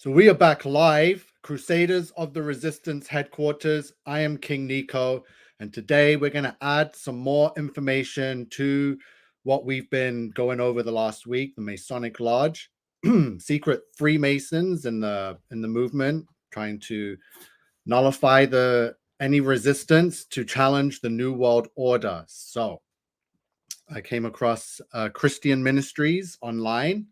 So we are back live, Crusaders of the Resistance headquarters. I am King Nico, and today we're going to add some more information to what we've been going over the last week, the Masonic Lodge, secret Freemasons in the movement, trying to nullify any resistance to challenge the New World Order. So I came across Christian Ministries online.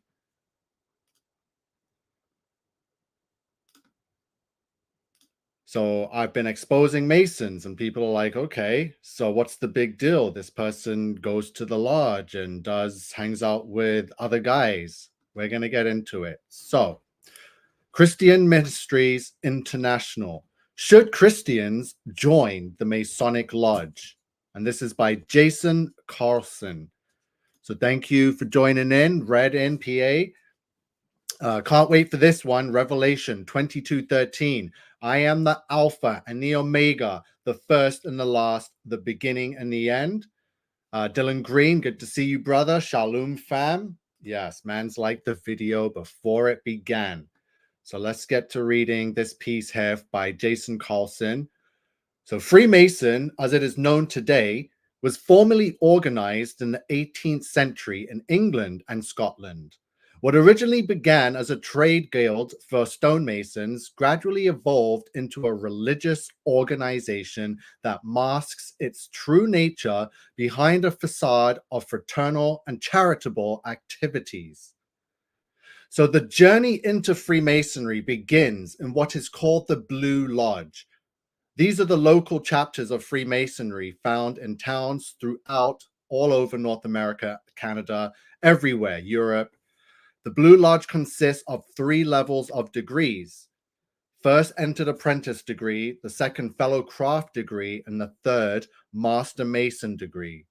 So I've been exposing Masons, and people are like, okay, so what's the big deal? This person goes to the lodge and hangs out with other guys. We're going to get into it. So, Christian Ministries International. Should Christians join the Masonic Lodge? And this is by Jason Carlson. So thank you for joining in, Red in PA. Can't wait for this one. Revelation 22:13. I am the Alpha and the Omega, the first and the last, the beginning and the end. Dylan Green, good to see you, brother. Shalom, fam. Yes, man's like the video before it began. So let's get to reading this piece here by Jason Carlson. So Freemason, as it is known today, was formally organized in the 18th century in England and Scotland. What originally began as a trade guild for stonemasons gradually evolved into a religious organization that masks its true nature behind a facade of fraternal and charitable activities. So the journey into Freemasonry begins in what is called the Blue Lodge. These are the local chapters of Freemasonry found in towns throughout all over North America, Canada, everywhere, Europe. The Blue Lodge consists of 3 levels of degrees. First, entered apprentice degree, the second, fellow craft degree, and the third, master mason degree.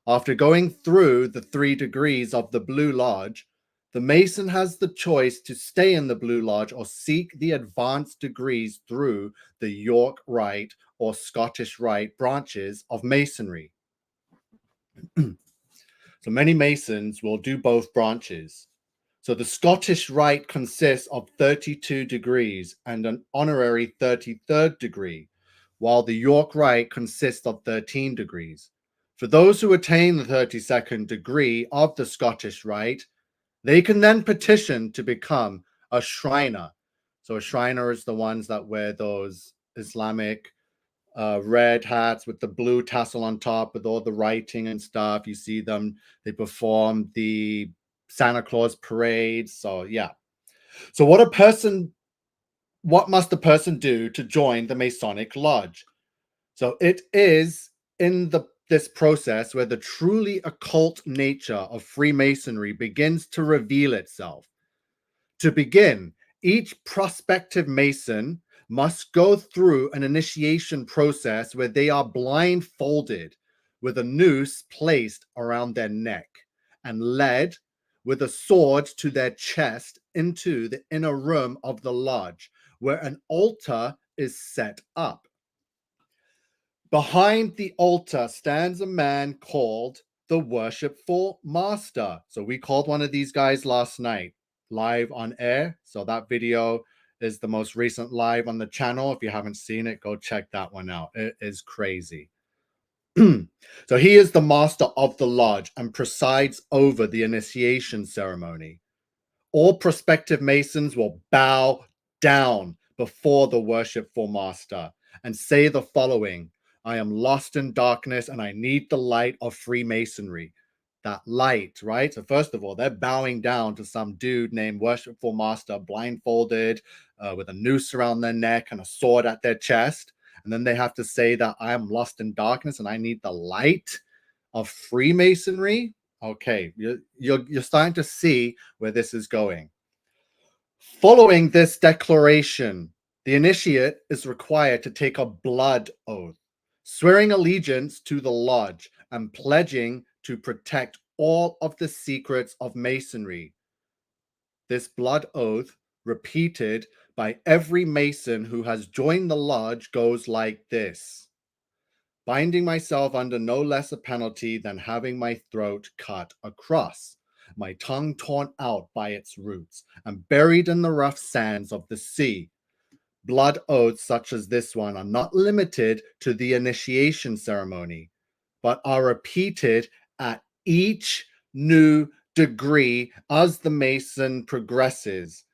After going through the 3 degrees of the Blue Lodge, the Mason has the choice to stay in the Blue Lodge or seek the advanced degrees through the York Rite or Scottish Rite branches of Masonry. So many Masons will do both branches. So the Scottish Rite consists of 32 degrees and an honorary 33rd degree, while the York Rite consists of 13 degrees. For those who attain the 32nd degree of the Scottish Rite, they can then petition to become a Shriner. So a Shriner is the ones that wear those Islamic red hats with the blue tassel on top with all the writing and stuff. You see them, they perform the Santa Claus parade. So yeah. So what must a person do to join the Masonic Lodge? So it is in this process where the truly occult nature of Freemasonry begins to reveal itself. To begin, each prospective Mason must go through an initiation process where they are blindfolded with a noose placed around their neck and led with a sword to their chest into the inner room of the lodge, where an altar is set up. Behind the altar stands a man called the Worshipful Master. So we called one of these guys last night, live on air. So that video is the most recent live on the channel. If you haven't seen it, go check that one out. It is crazy. So he is the master of the lodge and presides over the initiation ceremony. All prospective Masons will bow down before the Worshipful Master and say the following: I am lost in darkness and I need the light of Freemasonry. That light, right? So first of all, they're bowing down to some dude named Worshipful Master, blindfolded, with a noose around their neck and a sword at their chest. And then they have to say that I am lost in darkness and I need the light of Freemasonry. Okay, you're starting to see where this is going. Following this declaration, the initiate is required to take a blood oath, swearing allegiance to the lodge and pledging to protect all of the secrets of Masonry. This blood oath, repeated by every Mason who has joined the lodge, goes like this: binding myself under no less a penalty than having my throat cut across. my tongue torn out by its roots, and buried in the rough sands of the sea. Blood oaths such as this one are not limited to the initiation ceremony, but are repeated at each new degree as the Mason progresses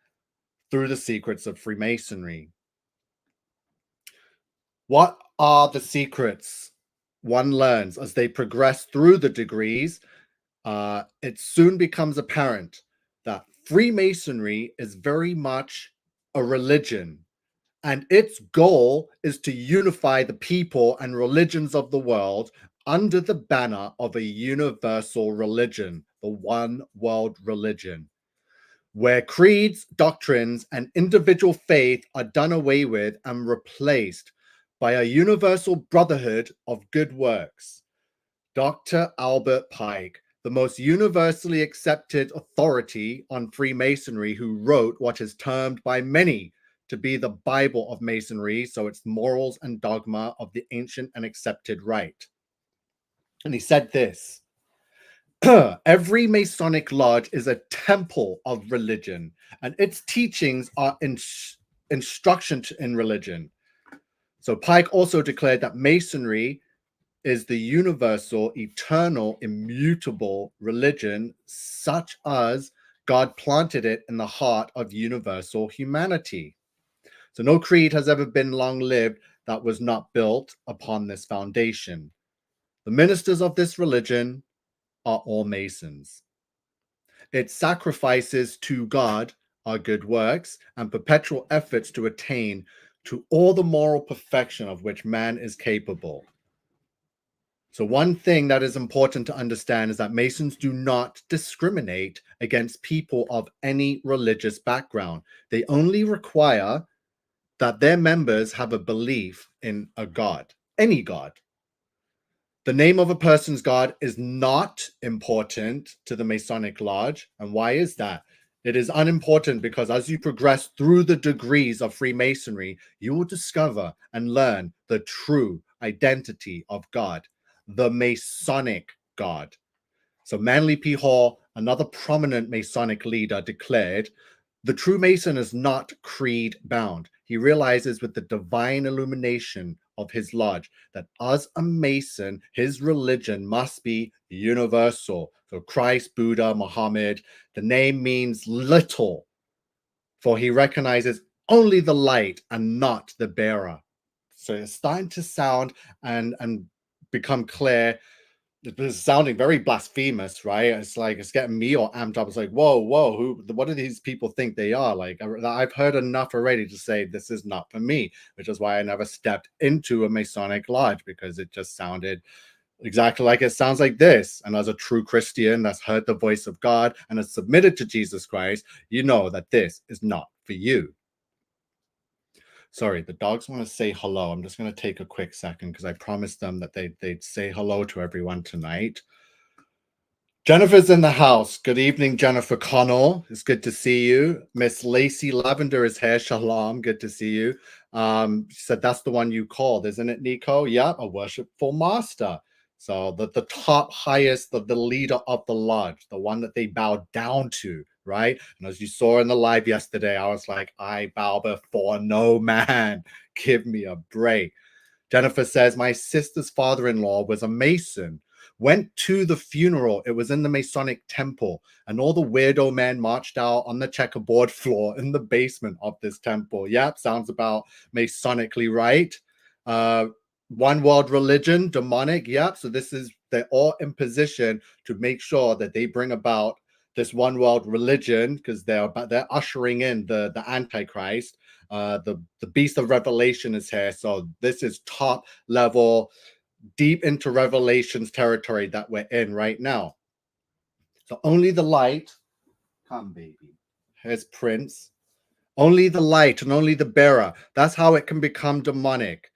through the secrets of Freemasonry. What are the secrets one learns as they progress through the degrees? It soon becomes apparent that Freemasonry is very much a religion, and its goal is to unify the people and religions of the world under the banner of a universal religion, the one world religion, where creeds, doctrines, and individual faith are done away with and replaced by a universal brotherhood of good works. Dr. Albert Pike, the most universally accepted authority on Freemasonry, who wrote what is termed by many to be the Bible of Masonry, so it's morals and dogma of the ancient and accepted rite. And he said this: every Masonic lodge is a temple of religion, and its teachings are instruction in religion. So Pike also declared that Masonry is the universal, eternal, immutable religion, such as God planted it in the heart of universal humanity. So no creed has ever been long-lived that was not built upon this foundation. The ministers of this religion are all Masons. Its sacrifices to God are good works and perpetual efforts to attain to all the moral perfection of which man is capable. So one thing that is important to understand is that Masons do not discriminate against people of any religious background. They only require that their members have a belief in a God, any God. The name of a person's God is not important to the Masonic Lodge. And why is that? It is unimportant because as you progress through the degrees of Freemasonry, you will discover and learn the true identity of God, the Masonic God. So Manly P. Hall, another prominent Masonic leader, declared, "The true Mason is not creed bound. He realizes with the divine illumination of his lodge that as a Mason, his religion must be universal." So Christ, Buddha, Muhammad, the name means little, for he recognizes only the light and not the bearer. So it's starting to sound and become clear. It's sounding very blasphemous, right? It's like it's getting me all amped up. It's like, whoa, what do these people think they are? Like, I've heard enough already to say this is not for me, which is why I never stepped into a Masonic lodge, because it just sounded exactly like it sounds like this. And as a true Christian that's heard the voice of God and has submitted to Jesus Christ, you know that this is not for you. Sorry, the dogs want to say hello. I'm just going to take a quick second because I promised them that they'd say hello to everyone tonight. Jennifer's in the house. Good evening, Jennifer Connell. It's good to see you. Miss Lacey Lavender is here. Shalom. Good to see you. She said that's the one you called, isn't it, Nico? Yeah, a worshipful master. So the top highest, the leader of the lodge, the one that they bow down to, right? And as you saw in the live yesterday, I was like, I bow before no man. Give me a break. Jennifer says, my sister's father-in-law was a Mason. Went to the funeral. It was in the Masonic temple, and all the weirdo men marched out on the checkerboard floor in the basement of this temple. Yep, sounds about Masonically right. One world religion, demonic. Yep. So they're all in position to make sure that they bring about this one world religion, because they're ushering in the Antichrist. The beast of Revelation is here. So this is top level, deep into Revelations territory that we're in right now. So only the light, come baby, here's Prince. Only the light and only the bearer. That's how it can become demonic.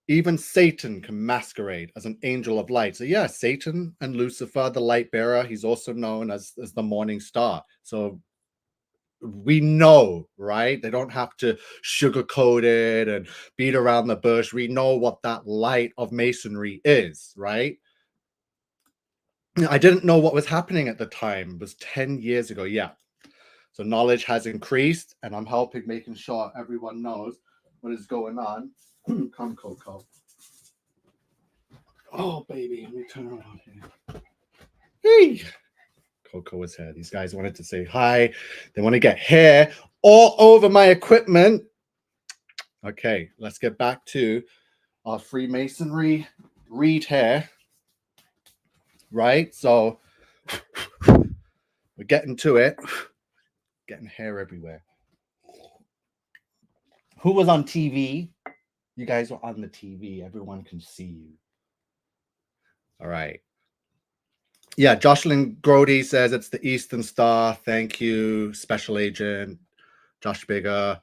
Even Satan can masquerade as an angel of light. So yeah, Satan and Lucifer, the light bearer, he's also known as the morning star. So we know, right? They don't have to sugarcoat it and beat around the bush. We know what that light of Masonry is, right? I didn't know what was happening at the time. It was 10 years ago. Yeah. So knowledge has increased, and I'm helping making sure everyone knows what is going on. Come, Coco. Oh, baby, let me turn around here. Hey, Coco was here. These guys wanted to say hi. They want to get hair all over my equipment. Okay, let's get back to our Freemasonry read here. Right? So we're getting to it. Getting hair everywhere. Who was on TV? You guys were on the TV. Everyone can see you. All right. Yeah, Jocelyn Grody says it's the Eastern Star. Thank you, Special Agent Josh Bigger.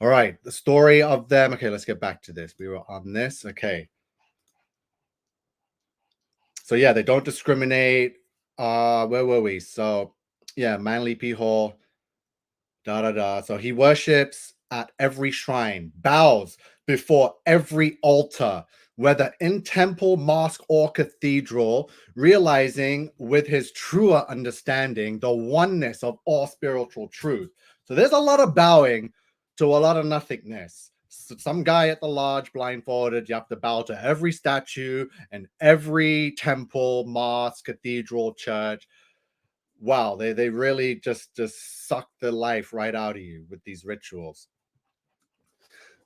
All right, the story of them. Okay, let's get back to this. We were on this. Okay. So yeah, they don't discriminate. Where were we? So yeah, Manly P. Hall. So he worships at every shrine, bows before every altar, whether in temple, mosque, or cathedral, realizing with his truer understanding the oneness of all spiritual truth. So there's a lot of bowing to a lot of nothingness. So some guy at the lodge blindfolded, you have to bow to every statue and every temple, mosque, cathedral, church. Wow, they really just suck the life right out of you with these rituals.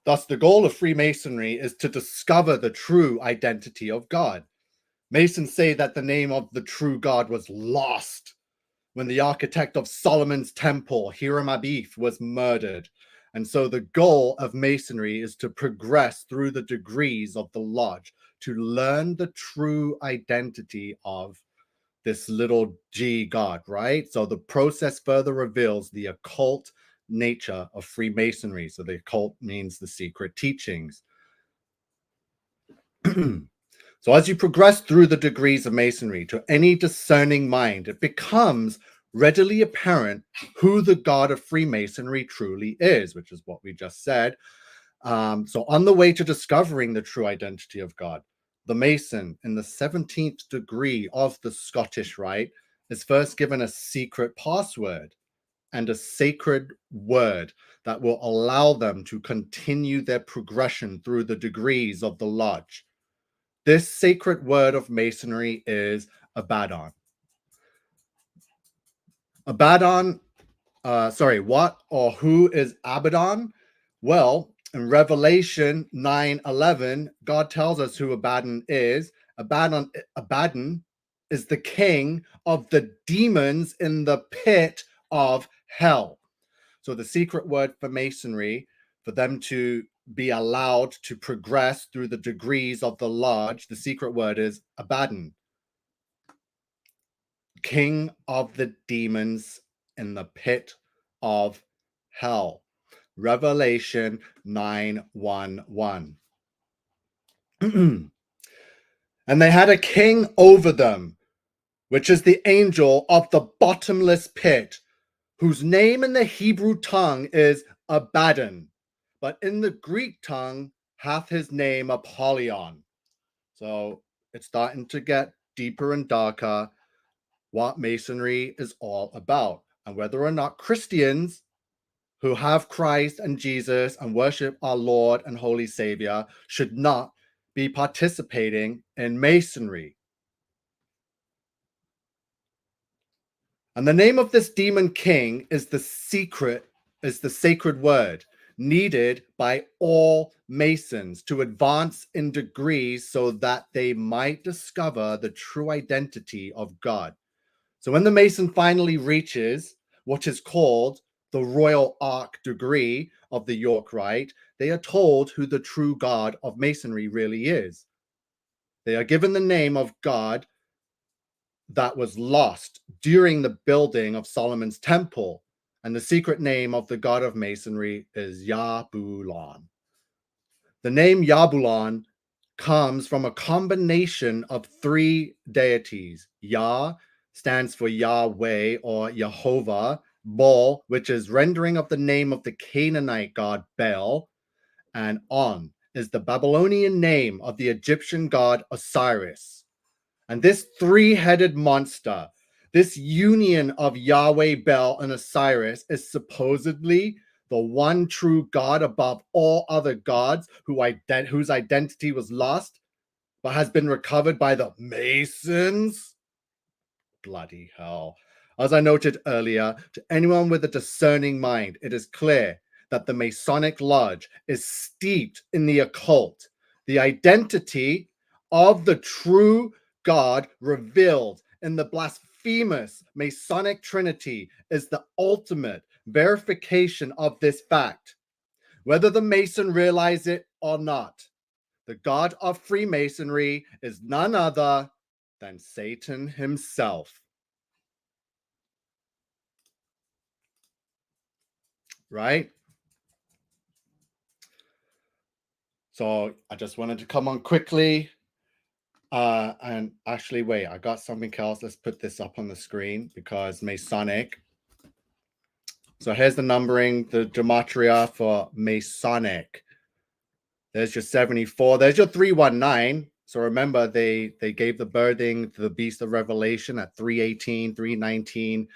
Thus, the goal of Freemasonry is to discover the true identity of God. Masons say that the name of the true God was lost when the architect of Solomon's temple, Hiram Abith, was murdered. And so the goal of Masonry is to progress through the degrees of the lodge to learn the true identity of this little g God, right? So the process further reveals the occult nature of Freemasonry. So the occult means the secret teachings. So as you progress through the degrees of Masonry, to any discerning mind, it becomes readily apparent who the God of Freemasonry truly is, which is what we just said. So on the way to discovering the true identity of God, the Mason in the 17th degree of the Scottish Rite is first given a secret password and a sacred word that will allow them to continue their progression through the degrees of the lodge. This sacred word of Masonry is Abaddon. Abaddon, what or who is Abaddon? Well, in Revelation 9:11, God tells us who Abaddon is. Abaddon is the king of the demons in the pit of hell. So the secret word for Masonry, for them to be allowed to progress through the degrees of the lodge, the secret word is Abaddon, king of the demons in the pit of hell. Revelation 9:1. And they had a king over them, which is the angel of the bottomless pit, whose name in the Hebrew tongue is Abaddon, but in the Greek tongue hath his name Apollyon. So it's starting to get deeper and darker what Masonry is all about, and whether or not Christians who have Christ and Jesus and worship our Lord and Holy Savior should not be participating in Masonry. And the name of this demon king is the sacred word needed by all Masons to advance in degrees so that they might discover the true identity of God. So when the Mason finally reaches what is called the Royal Ark degree of the York Rite, they are told who the true God of Masonry really is. They are given the name of God that was lost during the building of Solomon's temple, and the secret name of the God of Masonry is Yabulon. The name Yabulon comes from a combination of three deities. Yah stands for Yahweh or Jehovah, Baal, which is rendering of the name of the Canaanite god Baal, and On is the Babylonian name of the Egyptian god Osiris. And this three-headed monster, this union of Yahweh, Bel, and Osiris is supposedly the one true God above all other gods whose identity was lost, but has been recovered by the Masons. Bloody hell. As I noted earlier, to anyone with a discerning mind, it is clear that the Masonic Lodge is steeped in the occult. The identity of the true God revealed in the blasphemous Masonic Trinity is the ultimate verification of this fact. Whether the Mason realize it or not, the God of Freemasonry is none other than Satan himself. Right? So I just wanted to come on quickly. And actually, wait, I got something else. Let's put this up on the screen because Masonic. So here's the numbering, the gematria for Masonic. There's your 74. There's your 319. So remember, they gave the birthing to the Beast of Revelation at 3:18, 3:19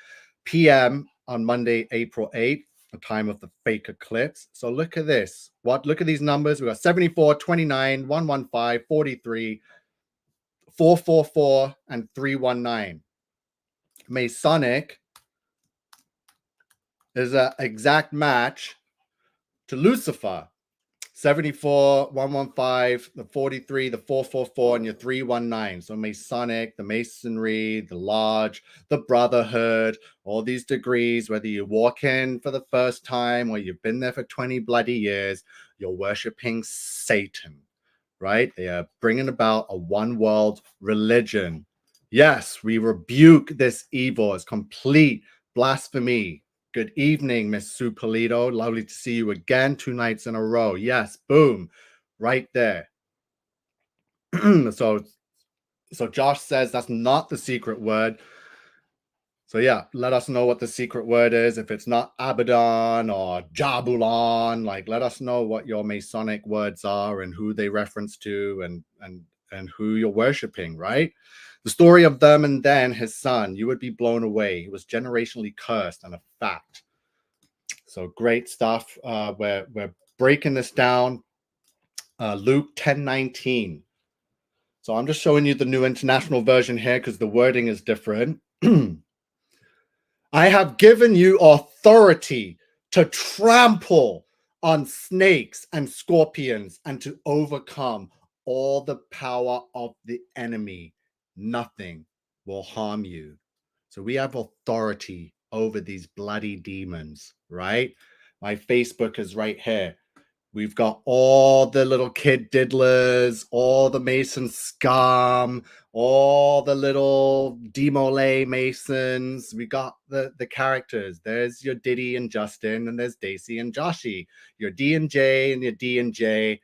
p.m. on Monday, April 8th, the time of the fake eclipse. So look at this. Look at these numbers. We got 74, 29, 115, 43, 444, and 319. Masonic is an exact match to Lucifer. 74, 115, the 43, the 444, and your 319. So Masonic, the Masonry, the Lodge, the Brotherhood, all these degrees, whether you walk in for the first time or you've been there for 20 bloody years, you're worshiping Satan, right? They are bringing about a one world religion. Yes, we rebuke this evil as complete blasphemy. Good evening, Miss Sue Polito. Lovely to see you again 2 nights in a row. Yes, boom, right there. So Josh says that's not the secret word. So yeah, let us know what the secret word is. If it's not Abaddon or Jabulon, like let us know what your Masonic words are and who they reference to and who you're worshiping, right? The story of them and then his son, you would be blown away. He was generationally cursed and a fact. So great stuff. We're breaking this down. Luke 10:19. So I'm just showing you the New International Version here because the wording is different. I have given you authority to trample on snakes and scorpions and to overcome all the power of the enemy. Nothing will harm you. So we have authority over these bloody demons, right? My Facebook is right here. We've got all the little kid diddlers, all the Mason scum, all the little Demole Masons. We got the characters. There's your Diddy and Justin, and there's Daisy and Joshy. Your D and J and your D and J.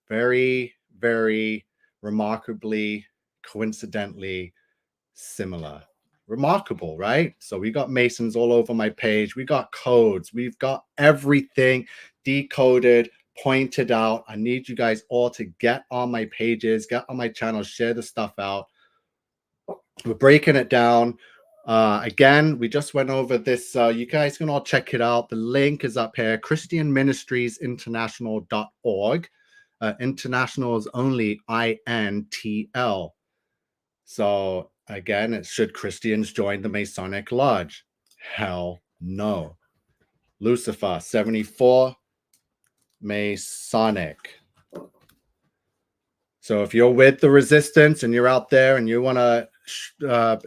Very, very remarkably, coincidentally similar. Remarkable, right? So we got Masons all over my page. We got codes. We've got everything decoded, pointed out. I need you guys all to get on my pages, get on my channel, share the stuff out. We're breaking it down. Again, we just went over this. You guys can all check it out. The link is up here, christianministriesinternational.org. International is only INTL. So again, should Christians join the Masonic Lodge? Hell no. Lucifer, 74, Masonic. So if you're with the resistance and you're out there and you want to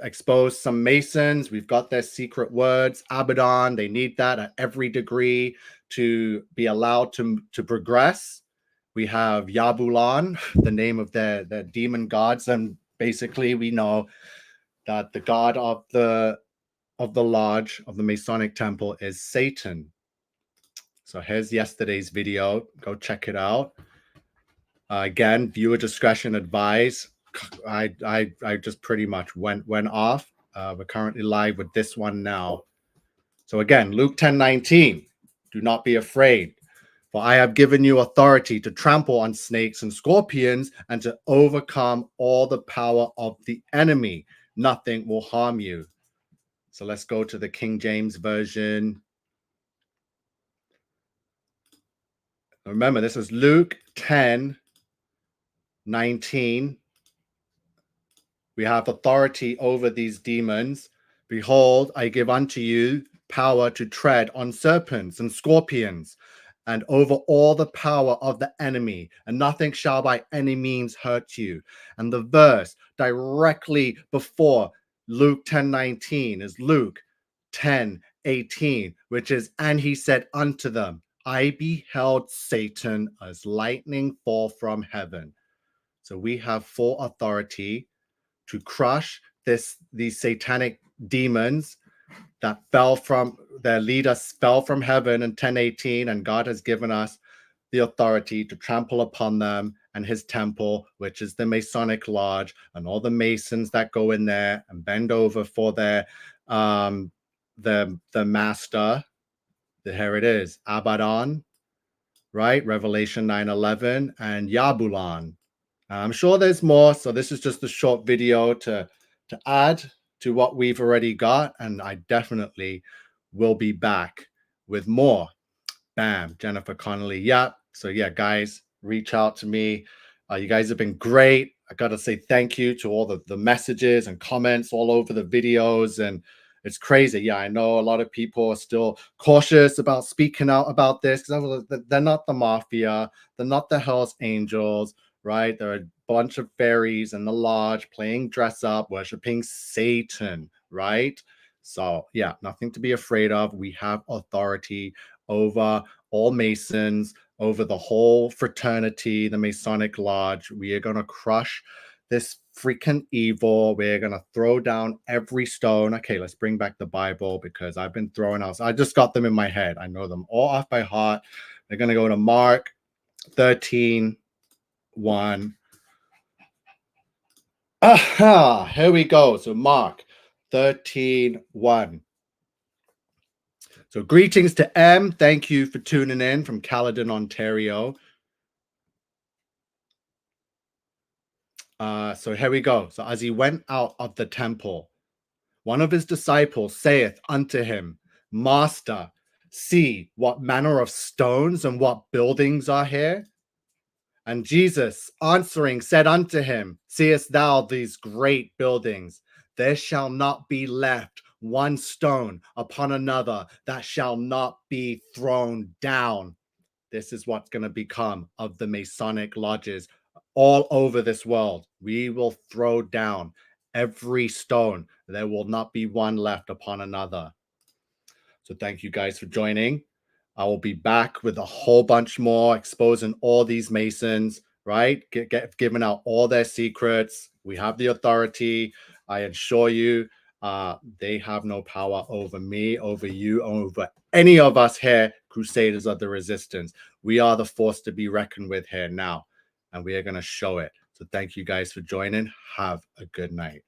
expose some Masons, we've got their secret words, Abaddon. They need that at every degree to be allowed to progress. We have Jabulon, the name of their demon gods, and basically we know that the god of the lodge of the Masonic temple is Satan. So here's yesterday's video. Go check it out. Again, viewer discretion advised. I just pretty much went off. We're currently live with this one now. So again, Luke 10:19. Do not be afraid. For I have given you authority to trample on snakes and scorpions and to overcome all the power of the enemy. Nothing will harm you. So let's go to the King James Version. Remember, this is Luke 10:19. We have authority over these demons. Behold, I give unto you power to tread on serpents and scorpions and over all the power of the enemy, and nothing shall by any means hurt you. And the verse directly before Luke 10:19 is Luke 10:18, which is, and he said unto them, I beheld Satan as lightning fall from heaven. So we have full authority to crush these satanic demons that fell from their leader fell from heaven in 10:18, and God has given us the authority to trample upon them and his temple, which is the Masonic lodge, and all the masons that go in there and bend over for their the master. Here it is, Abaddon, right? Revelation 9:11, and Yabulan. I'm sure there's more, so this is just a short video to add to what we've already got, and I definitely will be back with more. Bam, Jennifer Connolly. Yeah. So yeah, guys, reach out to me. You guys have been great. I got to say thank you to all the messages and comments all over the videos, and it's crazy. Yeah, I know a lot of people are still cautious about speaking out about this because they're not the mafia, they're not the Hell's Angels, right? There are a bunch of fairies in the lodge playing dress up, worshiping Satan, right? So yeah, nothing to be afraid of. We have authority over all Masons, over the whole fraternity, the Masonic Lodge. We are going to crush this freaking evil. We're going to throw down every stone. Okay, let's bring back the Bible because I've been throwing out. I just got them in my head. I know them all off by heart. They're going to go to Mark 13:1. Aha, here we go. So Mark 13:1. So greetings to M. Thank you for tuning in from Caledon, Ontario. So here we go. So as he went out of the temple, one of his disciples saith unto him, Master, see what manner of stones and what buildings are here. And Jesus answering said unto him, Seest thou these great buildings? There shall not be left one stone upon another that shall not be thrown down. This is what's going to become of the Masonic lodges all over this world. We will throw down every stone. There will not be one left upon another. So thank you guys for joining. I will be back with a whole bunch more, exposing all these Masons, right? Giving out all their secrets. We have the authority. I assure you, they have no power over me, over you, over any of us here, Crusaders of the Resistance. We are the force to be reckoned with here now, and we are going to show it. So thank you guys for joining. Have a good night.